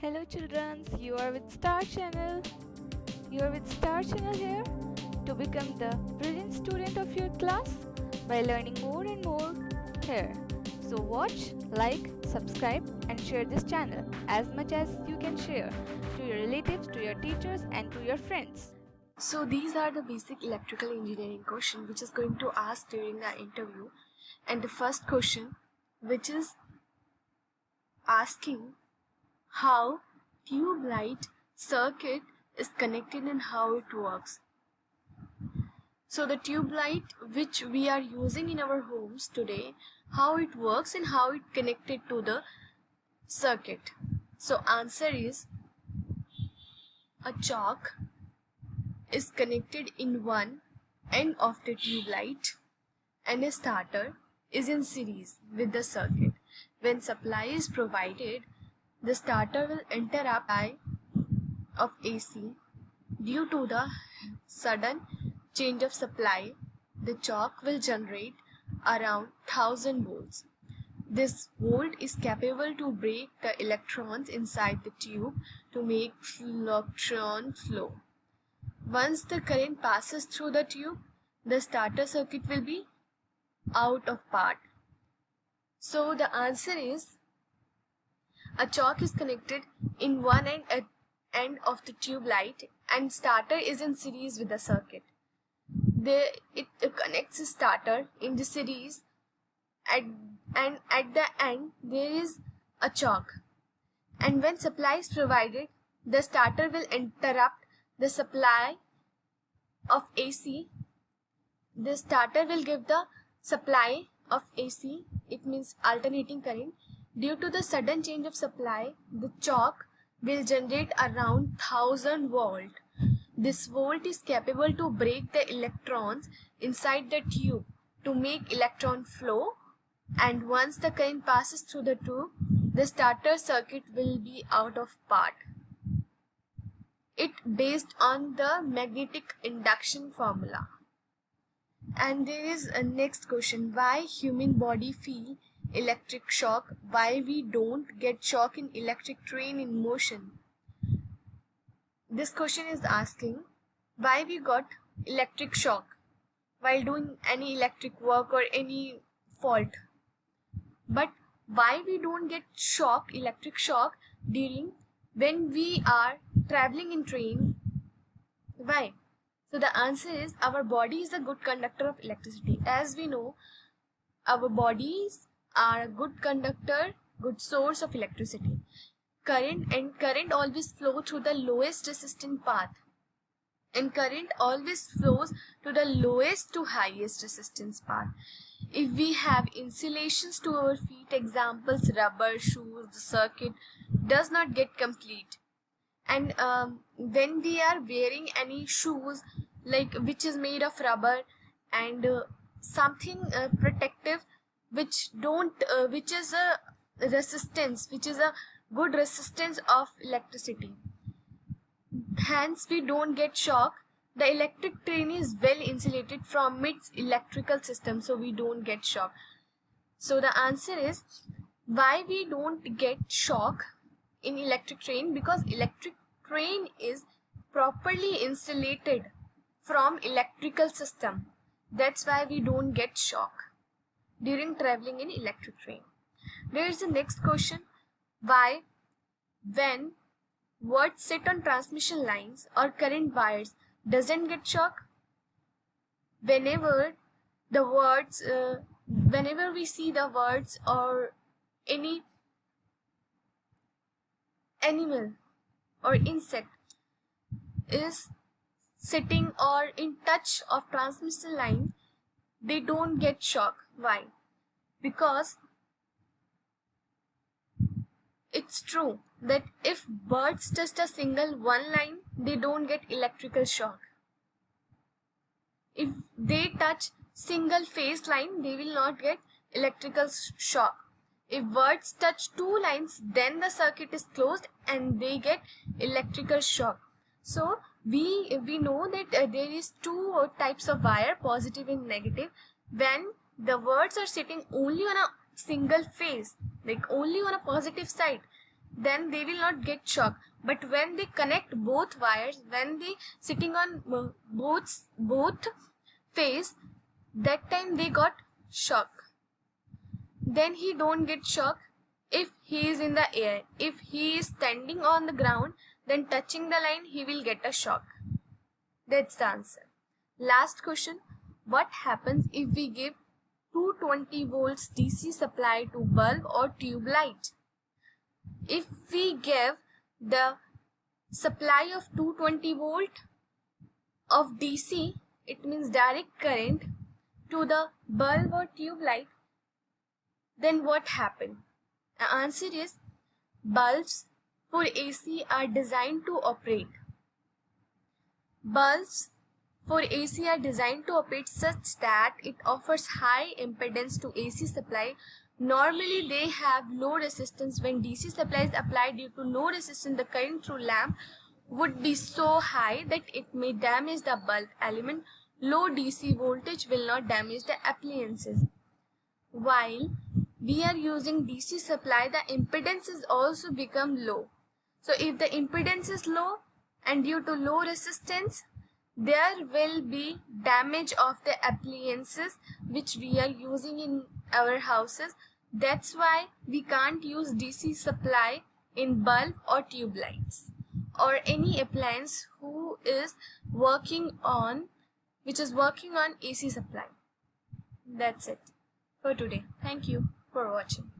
Hello children, you are with Star Channel. You are with Star Channel here to become the brilliant student of your class by learning more and more here. So watch, like, subscribe and share this channel as much as you can share to your relatives, to your teachers and to your friends. So these are the basic electrical engineering question which is going to ask during the interview. And the first question which is asking how tube light circuit is connected and how it works. So the tube light which we are using in our homes today, how it works and how it connected to the circuit. So answer is a chalk is connected in one end of the tube light and a starter is in series with the circuit. When supply is provided, the starter will interrupt supply of AC. Due to the sudden change of supply, the chalk will generate around 1000 volts. This volt is capable to break the electrons inside the tube to make electron flow. Once the current passes through the tube, the starter circuit will be out of part. So the answer is a chalk is connected in one end of the tube light and starter is in series with the circuit. It connects the starter in the series and at the end there is a chalk. And when supply is provided, the starter will interrupt the supply of AC. The starter will give the supply of AC, it means alternating current. Due to the sudden change of supply, the chalk will generate around 1000 volt. This volt is capable to break the electrons inside the tube to make electron flow, and once the current passes through the tube, the starter circuit will be out of part. It based on the magnetic induction formula. And there is a next question, why human body feel electric shock, why we don't get shock in electric train in motion. This question is asking why we got electric shock while doing any electric work or any fault, but why we don't get shock, electric shock during when we are traveling in train. Why? So the answer is our body is a good conductor of electricity. As we know, our bodies are a good conductor, good source of electricity. Current always flow through the lowest resistance path. And current always flows to the lowest to highest resistance path. If we have insulations to our feet, examples rubber, shoes, the circuit does not get complete. And when we are wearing any shoes like which is made of rubber and something protective which is a resistance, which is a good resistance of electricity, hence we don't get shock. The electric train is well insulated from its electrical system, so we don't get shock. So the answer is why we don't get shock in electric train, because electric train is properly insulated from electrical system. That's why we don't get shock during traveling in electric train. There is the next question, why when words sit on transmission lines or current wires doesn't get shock? Whenever we see the words or any animal or insect is sitting or in touch of transmission line, they don't get shock. Why? Because it's true that if birds touch a single one line, they don't get electrical shock. If they touch single phase line, they will not get electrical shock. If birds touch two lines, then the circuit is closed and they get electrical shock. So we know that there is two types of wire, positive and negative. When the words are sitting only on a single phase, like only on a positive side, then they will not get shock. But when they connect both wires, when they sitting on both face, that time they got shock. Then he don't get shock if he is in the air. If he is standing on the ground, then touching the line, he will get a shock. That's the answer. Last question. What happens if we give 220 volts DC supply to bulb or tube light? If we give the supply of 220 volt of DC, it means direct current, to the bulb or tube light, then what happens? The answer is bulbs for AC are designed to operate. Bulbs for AC are designed to operate such that it offers high impedance to AC supply. Normally they have low resistance. When DC supply is applied due to low resistance, the current through lamp would be so high that it may damage the bulb element. Low DC voltage will not damage the appliances. While we are using DC supply, the impedance is also become low. So if the impedance is low and due to low resistance, there will be damage of the appliances which we are using in our houses. That's why we can't use DC supply in bulb or tube lights or any appliance which is working on AC supply. That's it for today. Thank you for watching.